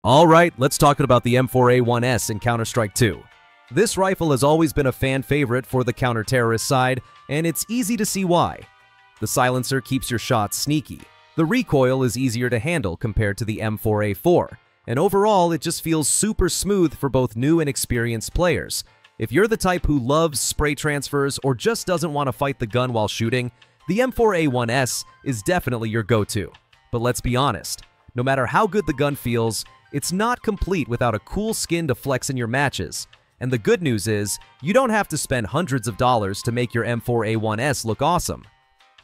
Alright, let's talk about the M4A1-S in Counter-Strike 2. This rifle has always been a fan favorite for the counter-terrorist side, and it's easy to see why. The silencer keeps your shots sneaky. The recoil is easier to handle compared to the M4A4, and overall it just feels super smooth for both new and experienced players. If you're the type who loves spray transfers or just doesn't want to fight the gun while shooting, the M4A1-S is definitely your go-to. But let's be honest, no matter how good the gun feels, it's not complete without a cool skin to flex in your matches. And the good news is, you don't have to spend hundreds of dollars to make your M4A1-S look awesome.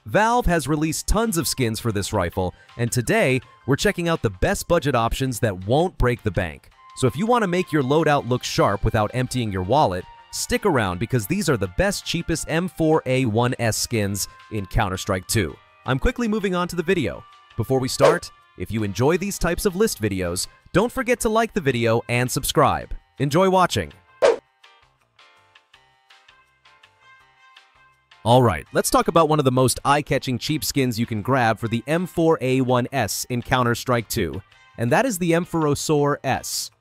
Valve has released tons of skins for this rifle, and today, we're checking out the best budget options that won't break the bank. So if you want to make your loadout look sharp without emptying your wallet, stick around because these are the best, cheapest M4A1-S skins in Counter-Strike 2. I'm quickly moving on to the video. Before we start, if you enjoy these types of list videos, don't forget to like the video and subscribe. Enjoy watching! Alright, let's talk about one of the most eye-catching cheap skins you can grab for the M4A1-S in Counter-Strike 2, and that is the M4A1-S.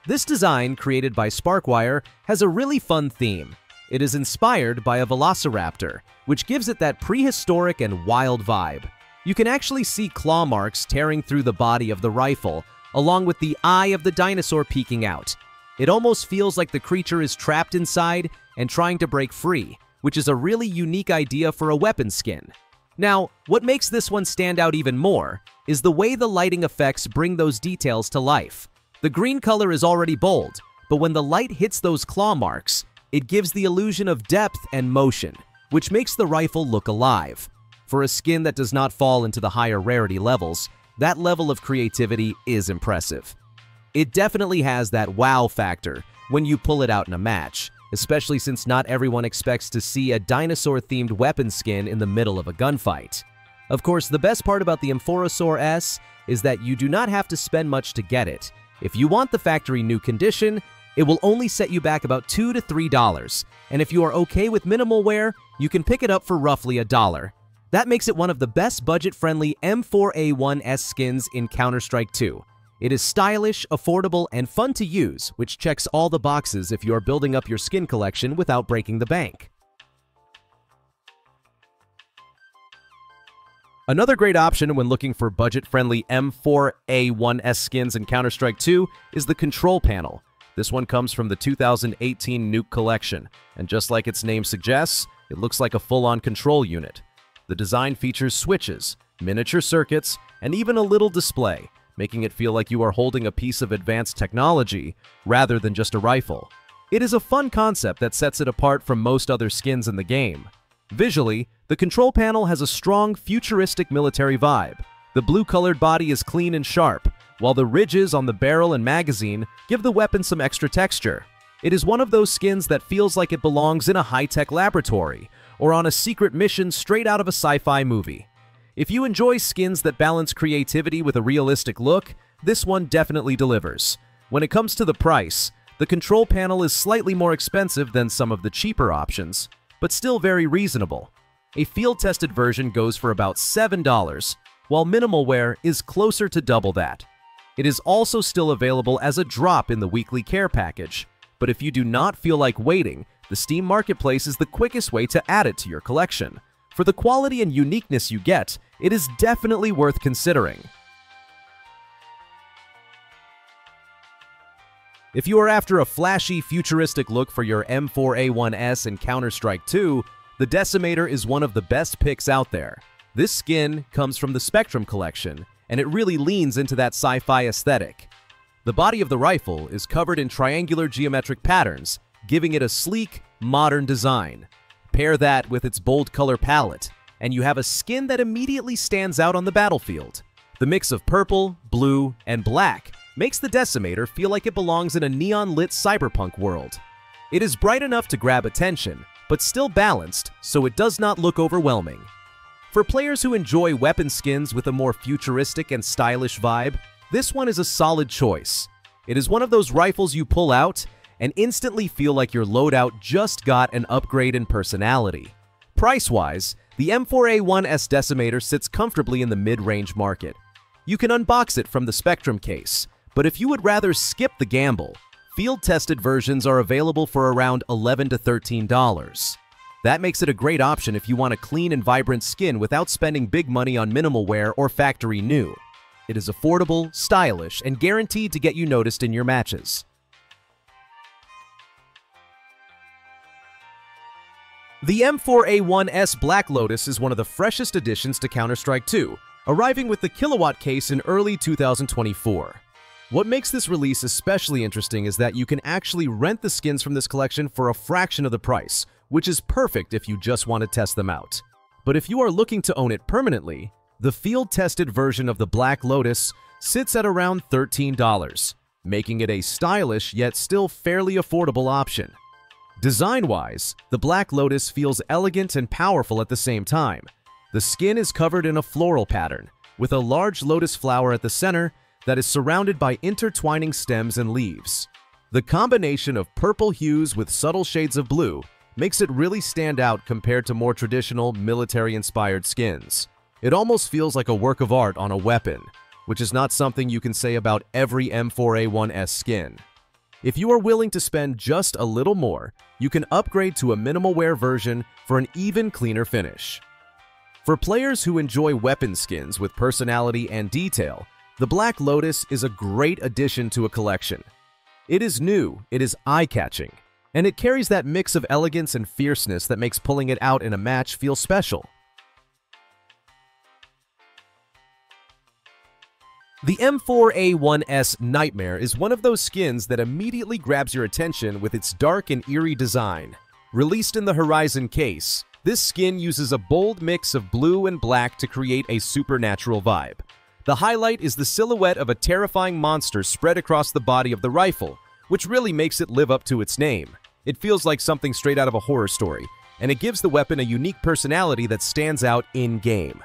This design, created by Sparkwire, has a really fun theme. It is inspired by a velociraptor, which gives it that prehistoric and wild vibe. You can actually see claw marks tearing through the body of the rifle, along with the eye of the dinosaur peeking out. It almost feels like the creature is trapped inside and trying to break free, which is a really unique idea for a weapon skin. Now, what makes this one stand out even more is the way the lighting effects bring those details to life. The green color is already bold, but when the light hits those claw marks, it gives the illusion of depth and motion, which makes the rifle look alive. For a skin that does not fall into the higher rarity levels, that level of creativity is impressive. It definitely has that wow factor when you pull it out in a match, especially since not everyone expects to see a dinosaur-themed weapon skin in the middle of a gunfight. Of course, the best part about the M4A1-S is that you do not have to spend much to get it. If you want the factory new condition, it will only set you back about $2 to $3, and if you are okay with minimal wear, you can pick it up for roughly $1. That makes it one of the best budget-friendly M4A1-S skins in Counter-Strike 2. It is stylish, affordable, and fun to use, which checks all the boxes if you are building up your skin collection without breaking the bank. Another great option when looking for budget-friendly M4A1-S skins in Counter-Strike 2 is the control panel. This one comes from the 2018 Nuke collection, and just like its name suggests, it looks like a full-on control unit. The design features switches, miniature circuits, and even a little display, making it feel like you are holding a piece of advanced technology rather than just a rifle. It is a fun concept that sets it apart from most other skins in the game. Visually, the control panel has a strong, futuristic military vibe. The blue-colored body is clean and sharp, while the ridges on the barrel and magazine give the weapon some extra texture. It is one of those skins that feels like it belongs in a high-tech laboratory or on a secret mission straight out of a sci-fi movie. If you enjoy skins that balance creativity with a realistic look, this one definitely delivers. When it comes to the price, the control panel is slightly more expensive than some of the cheaper options, but still very reasonable. A field-tested version goes for about $7, while minimal wear is closer to double that. It is also still available as a drop in the weekly care package, but if you do not feel like waiting, the Steam Marketplace is the quickest way to add it to your collection. For the quality and uniqueness you get, it is definitely worth considering. If you are after a flashy, futuristic look for your M4A1-S in Counter-Strike 2, the Decimator is one of the best picks out there. This skin comes from the Spectrum collection, and it really leans into that sci-fi aesthetic. The body of the rifle is covered in triangular geometric patterns, giving it a sleek, modern design. Pair that with its bold color palette, and you have a skin that immediately stands out on the battlefield. The mix of purple, blue, and black makes the Decimator feel like it belongs in a neon-lit cyberpunk world. It is bright enough to grab attention, but still balanced, so it does not look overwhelming. For players who enjoy weapon skins with a more futuristic and stylish vibe, this one is a solid choice. It is one of those rifles you pull out and instantly feel like your loadout just got an upgrade in personality. Price-wise, the M4A1-S Decimator sits comfortably in the mid-range market. You can unbox it from the Spectrum case, But if you would rather skip the gamble, field-tested versions are available for around $11 to $13. That makes it a great option if you want a clean and vibrant skin without spending big money on minimal wear or factory new. It is affordable, stylish, and guaranteed to get you noticed in your matches. The M4A1-S Black Lotus is one of the freshest additions to Counter-Strike 2, arriving with the Kilowatt case in early 2024. What makes this release especially interesting is that you can actually rent the skins from this collection for a fraction of the price, which is perfect if you just want to test them out. But if you are looking to own it permanently, the field-tested version of the Black Lotus sits at around $13, making it a stylish yet still fairly affordable option. Design-wise, the Black Lotus feels elegant and powerful at the same time. The skin is covered in a floral pattern, with a large lotus flower at the center that is surrounded by intertwining stems and leaves. The combination of purple hues with subtle shades of blue makes it really stand out compared to more traditional military-inspired skins. It almost feels like a work of art on a weapon, which is not something you can say about every M4A1-S skin. If you are willing to spend just a little more, you can upgrade to a minimal wear version for an even cleaner finish. For players who enjoy weapon skins with personality and detail, the Black Lotus is a great addition to a collection. It is new, it is eye-catching, and it carries that mix of elegance and fierceness that makes pulling it out in a match feel special. The M4A1-S Nightmare is one of those skins that immediately grabs your attention with its dark and eerie design. Released in the Horizon case, this skin uses a bold mix of blue and black to create a supernatural vibe. The highlight is the silhouette of a terrifying monster spread across the body of the rifle, which really makes it live up to its name. It feels like something straight out of a horror story, and it gives the weapon a unique personality that stands out in-game.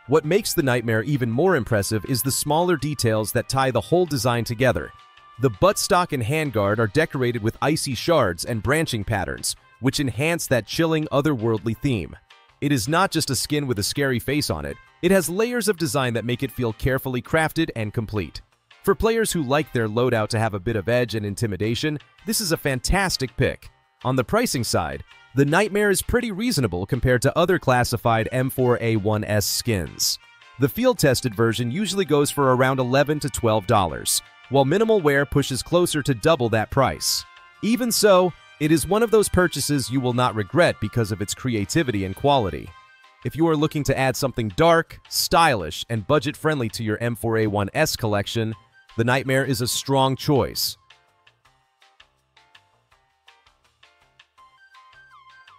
What makes the Nightmare even more impressive is the smaller details that tie the whole design together. The buttstock and handguard are decorated with icy shards and branching patterns, which enhance that chilling, otherworldly theme. It is not just a skin with a scary face on it, it has layers of design that make it feel carefully crafted and complete. For players who like their loadout to have a bit of edge and intimidation, this is a fantastic pick. On the pricing side, the Nightmare is pretty reasonable compared to other classified M4A1-S skins. The field-tested version usually goes for around $11 to $12, while minimal wear pushes closer to double that price. Even so, it is one of those purchases you will not regret because of its creativity and quality. If you are looking to add something dark, stylish, and budget-friendly to your M4A1-S collection, the Nightmare is a strong choice.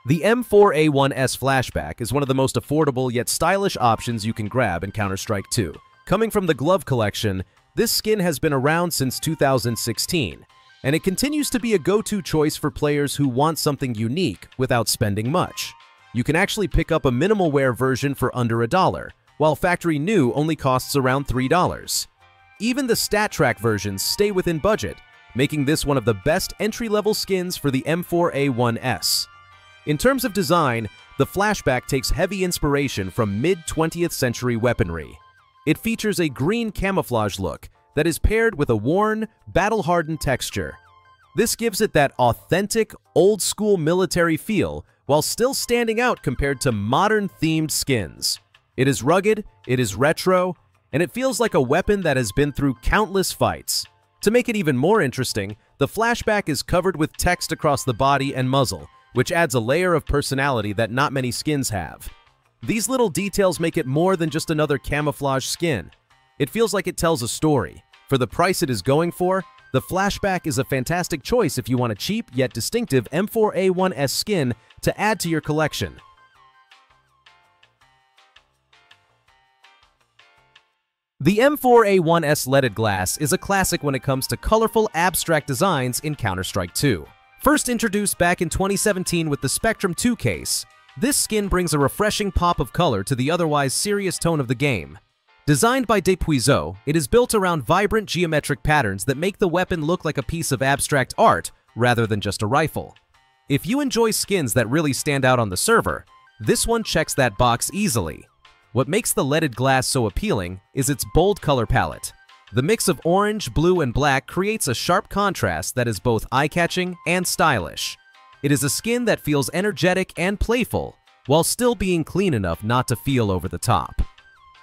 The M4A1-S Flashback is one of the most affordable yet stylish options you can grab in Counter-Strike 2. Coming from the Glove collection, this skin has been around since 2016, and it continues to be a go-to choice for players who want something unique without spending much. You can actually pick up a minimal wear version for under $1, while factory new only costs around $3. Even the StatTrack versions stay within budget, making this one of the best entry-level skins for the M4A1-S. In terms of design, the Flashback takes heavy inspiration from mid-20th century weaponry. It features a green camouflage look that is paired with a worn, battle-hardened texture. This gives it that authentic, old-school military feel while still standing out compared to modern-themed skins. It is rugged, it is retro, and it feels like a weapon that has been through countless fights. To make it even more interesting, the Flashback is covered with text across the body and muzzle, which adds a layer of personality that not many skins have. These little details make it more than just another camouflage skin. It feels like it tells a story. For the price it is going for, the Flashback is a fantastic choice if you want a cheap yet distinctive M4A1-S skin to add to your collection. The M4A1-S leaded glass is a classic when it comes to colorful, abstract designs in Counter-Strike 2. First introduced back in 2017 with the Spectrum 2 case, this skin brings a refreshing pop of color to the otherwise serious tone of the game. Designed by Depuiseau, it is built around vibrant geometric patterns that make the weapon look like a piece of abstract art rather than just a rifle. If you enjoy skins that really stand out on the server, this one checks that box easily. What makes the leaded glass so appealing is its bold color palette. The mix of orange, blue, and black creates a sharp contrast that is both eye-catching and stylish. It is a skin that feels energetic and playful, while still being clean enough not to feel over the top.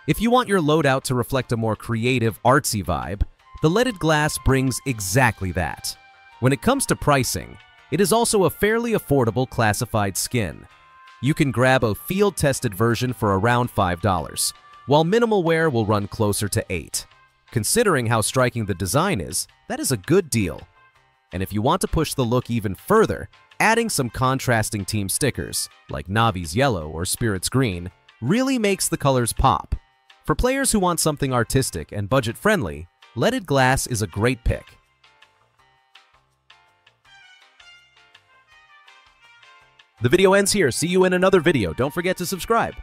If you want your loadout to reflect a more creative, artsy vibe, the leaded glass brings exactly that. When it comes to pricing, it is also a fairly affordable classified skin. You can grab a field-tested version for around $5, while minimal wear will run closer to $8. Considering how striking the design is, that is a good deal. And if you want to push the look even further, adding some contrasting team stickers, like Navi's yellow or Spirit's green, really makes the colors pop. For players who want something artistic and budget-friendly, leaded glass is a great pick. The video ends here. See you in another video. Don't forget to subscribe.